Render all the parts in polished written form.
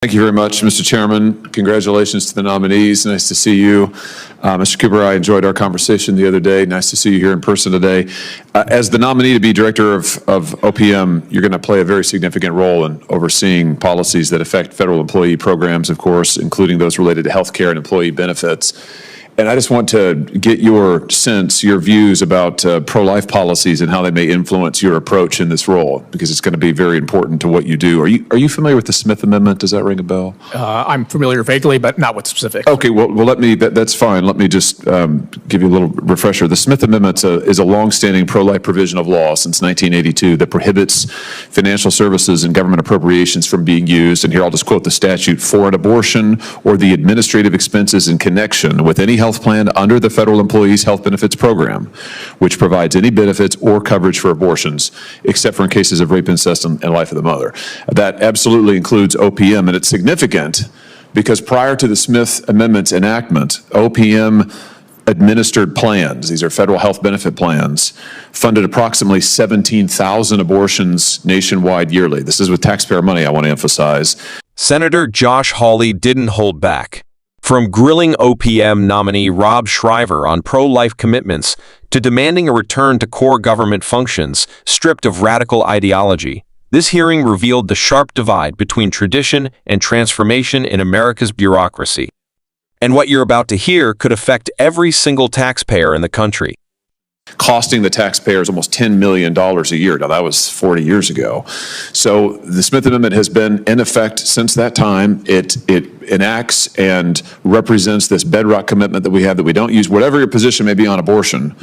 Thank you very much, Mr. Chairman. Congratulations to the nominees. Nice to see you. Mr. Cooper, I enjoyed our conversation the other day. Nice to see you here in person today. As the nominee to be director of OPM, you're going to play a very significant role in overseeing policies that affect federal employee programs, of course, including those related to health care and employee benefits. And I just want to get your sense, your views about pro-life policies and how they may influence your approach in this role, because it's going to be very important to what you do. Are you familiar with the Smith Amendment? Does that ring a bell? I'm familiar vaguely, but not with specifics. Okay, well let me, that's fine. Let me just give you a little refresher. The Smith Amendment is a longstanding pro-life provision of law since 1982 that prohibits financial services and government appropriations from being used, and here I'll just quote the statute, for an abortion or the administrative expenses in connection with any health plan under the Federal Employees Health Benefits Program, which provides any benefits or coverage for abortions, except for in cases of rape, incest, and life of the mother. That absolutely includes OPM, and it's significant because prior to the Smith Amendment's enactment, OPM administered plans, these are federal health benefit plans, funded approximately 17,000 abortions nationwide yearly. This is with taxpayer money, I want to emphasize. Senator Josh Hawley didn't hold back. From grilling OPM nominee Rob Shriver on pro-life commitments to demanding a return to core government functions stripped of radical ideology, this hearing revealed the sharp divide between tradition and transformation in America's bureaucracy. And what you're about to hear could affect every single taxpayer in the country. Costing the taxpayers almost $10 million a year. Now, that was 40 years ago. So the Smith Amendment has been in effect since that time. It enacts and represents this bedrock commitment that we have, that we don't use, whatever your position may be on abortion,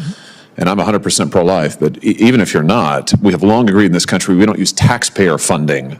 and I'm 100% pro-life, but even if you're not, we have long agreed in this country we don't use taxpayer funding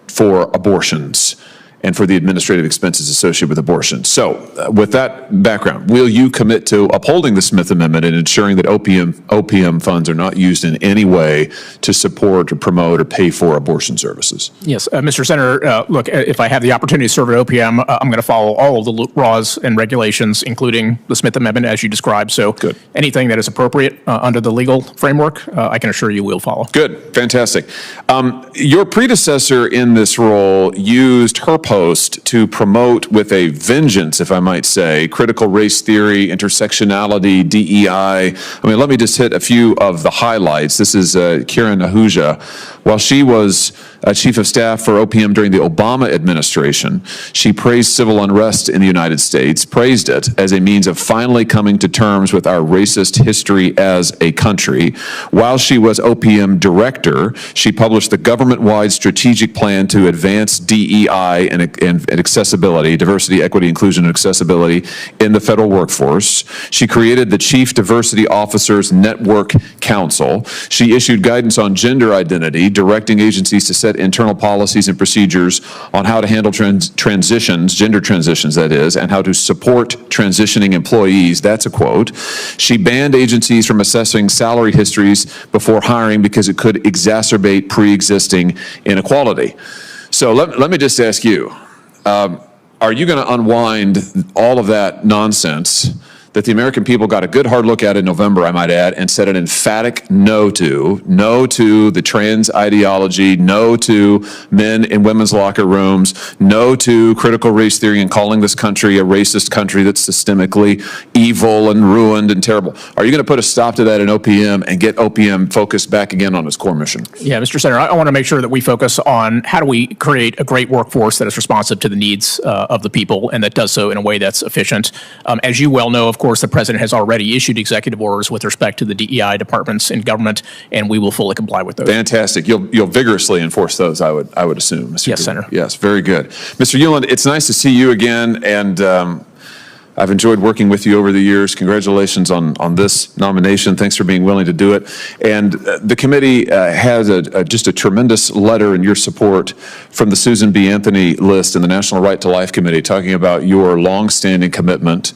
for abortions and for the administrative expenses associated with abortion. So with that background, will you commit to upholding the Smith Amendment and ensuring that OPM funds are not used in any way to support or promote or pay for abortion services? Yes, Mr. Senator, look, if I have the opportunity to serve at OPM, I'm going to follow all of the laws and regulations, including the Smith Amendment, as you described. So good. Anything that is appropriate under the legal framework, I can assure you we'll follow. Good, fantastic. Your predecessor in this role used her post to promote with a vengeance, if I might say, critical race theory, intersectionality, DEI. I mean, let me just hit a few of the highlights. This is Kiran Ahuja. While she was chief of staff for OPM during the Obama administration, she praised civil unrest in the United States, praised it as a means of finally coming to terms with our racist history as a country. While she was OPM director, she published the government-wide strategic plan to advance DEI and accessibility, diversity, equity, inclusion, and accessibility in the federal workforce. She created the Chief Diversity Officers Network Council. She issued guidance on gender identity, directing agencies to set internal policies and procedures on how to handle transitions, gender transitions that is, and how to support transitioning employees. That's a quote. She banned agencies from assessing salary histories before hiring because it could exacerbate pre-existing inequality. So let me just ask you, are you going to unwind all of that nonsense that the American people got a good hard look at in November, I might add, and said an emphatic no to the trans ideology, no to men in women's locker rooms, no to critical race theory and calling this country a racist country that's systemically evil and ruined and terrible? Are you going to put a stop to that in OPM and get OPM focused back again on its core mission? Yeah, Mr. Senator, I want to make sure that we focus on how do we create a great workforce that is responsive to the needs of the people and that does so in a way that's efficient. As you well know, of course, the president has already issued executive orders with respect to the DEI departments in government, and we will fully comply with those. Fantastic. You'll vigorously enforce those, I would assume, Mr. Yes, Senator. Yes, very good. Mr. Ueland, it's nice to see you again, and I've enjoyed working with you over the years. Congratulations on this nomination. Thanks for being willing to do it. And the committee has just a tremendous letter in your support from the Susan B. Anthony list and the National Right to Life Committee, talking about your longstanding commitment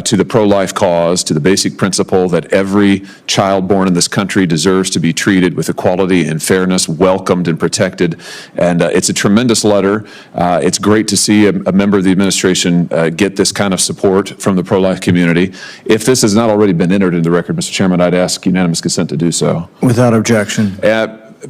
to the pro-life cause, to the basic principle that every child born in this country deserves to be treated with equality and fairness, welcomed and protected. And it's a tremendous letter. It's great to see a member of the administration get this kind of support from the pro-life community. If this has not already been entered into the record, Mr. Chairman, I'd ask unanimous consent to do so. Without objection.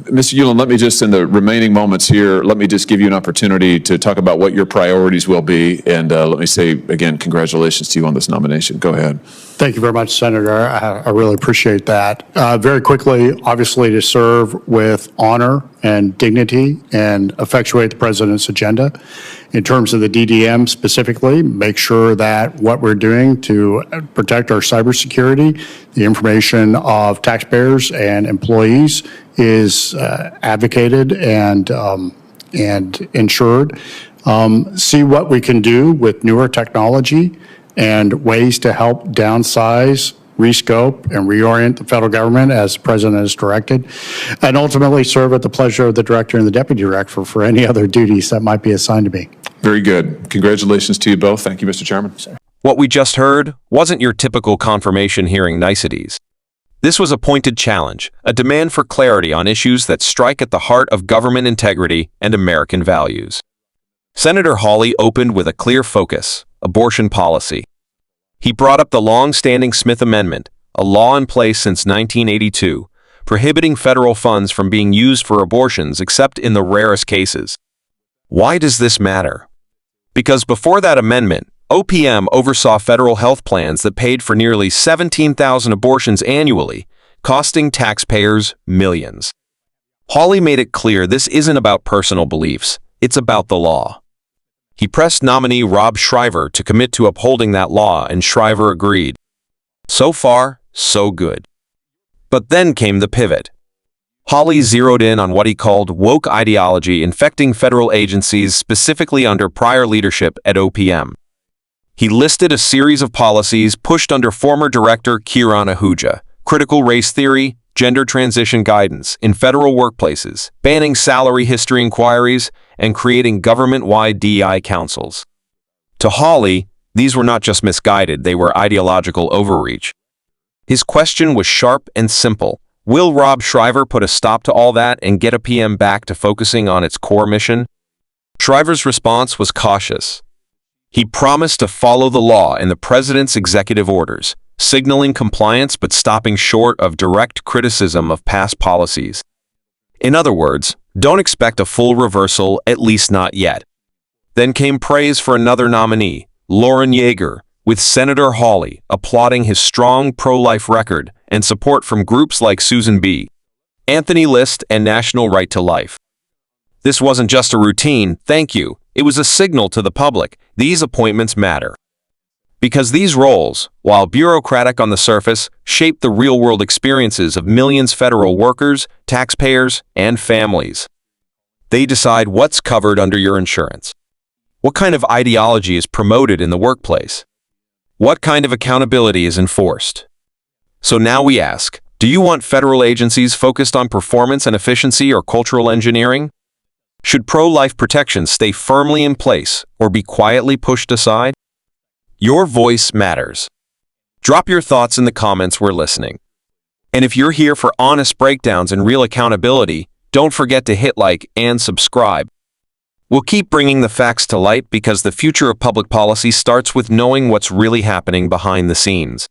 Mr. Ulan, let me just, in the remaining moments here, let me just give you an opportunity to talk about what your priorities will be. And let me say, again, congratulations to you on this nomination. Go ahead. Thank you very much, Senator. I really appreciate that. Very quickly, obviously, to serve with honor and dignity and effectuate the president's agenda. In terms of the DDM specifically, make sure that what we're doing to protect our cybersecurity, the information of taxpayers and employees is advocated and ensured. See what we can do with newer technology and ways to help downsize, rescope, and reorient the federal government as the president has directed, and ultimately serve at the pleasure of the director and the deputy director for any other duties that might be assigned to me. Very good. Congratulations to you both. Thank you, Mr. Chairman. What we just heard wasn't your typical confirmation hearing niceties. This was a pointed challenge, a demand for clarity on issues that strike at the heart of government integrity and American values. Senator Hawley opened with a clear focus: abortion policy. He brought up the long-standing Smith Amendment, a law in place since 1982, prohibiting federal funds from being used for abortions except in the rarest cases. Why does this matter? Because before that amendment, OPM oversaw federal health plans that paid for nearly 17,000 abortions annually, costing taxpayers millions. Hawley made it clear this isn't about personal beliefs, it's about the law. He pressed nominee Rob Shriver to commit to upholding that law, and Shriver agreed. So far, so good. But then came the pivot. Hawley zeroed in on what he called woke ideology infecting federal agencies, specifically under prior leadership at OPM. He listed a series of policies pushed under former director Kiran Ahuja: critical race theory, gender transition guidance in federal workplaces, banning salary history inquiries, and creating government-wide DEI councils. To Hawley, these were not just misguided, they were ideological overreach. His question was sharp and simple. Will Rob Shriver put a stop to all that and get OPM back to focusing on its core mission? Shriver's response was cautious. He promised to follow the law and the president's executive orders, signaling compliance but stopping short of direct criticism of past policies. In other words, don't expect a full reversal, at least not yet. Then came praise for another nominee, Lauren Yeager, with Senator Hawley applauding his strong pro-life record and support from groups like Susan B. Anthony List and National Right to Life. This wasn't just a routine thank you, it was a signal to the public: these appointments matter. Because these roles, while bureaucratic on the surface, shape the real-world experiences of millions of federal workers, taxpayers, and families. They decide what's covered under your insurance, what kind of ideology is promoted in the workplace, what kind of accountability is enforced. So now we ask, do you want federal agencies focused on performance and efficiency or cultural engineering? Should pro-life protections stay firmly in place or be quietly pushed aside? Your voice matters. Drop your thoughts in the comments, we're listening. And if you're here for honest breakdowns and real accountability, don't forget to hit like and subscribe. We'll keep bringing the facts to light because the future of public policy starts with knowing what's really happening behind the scenes.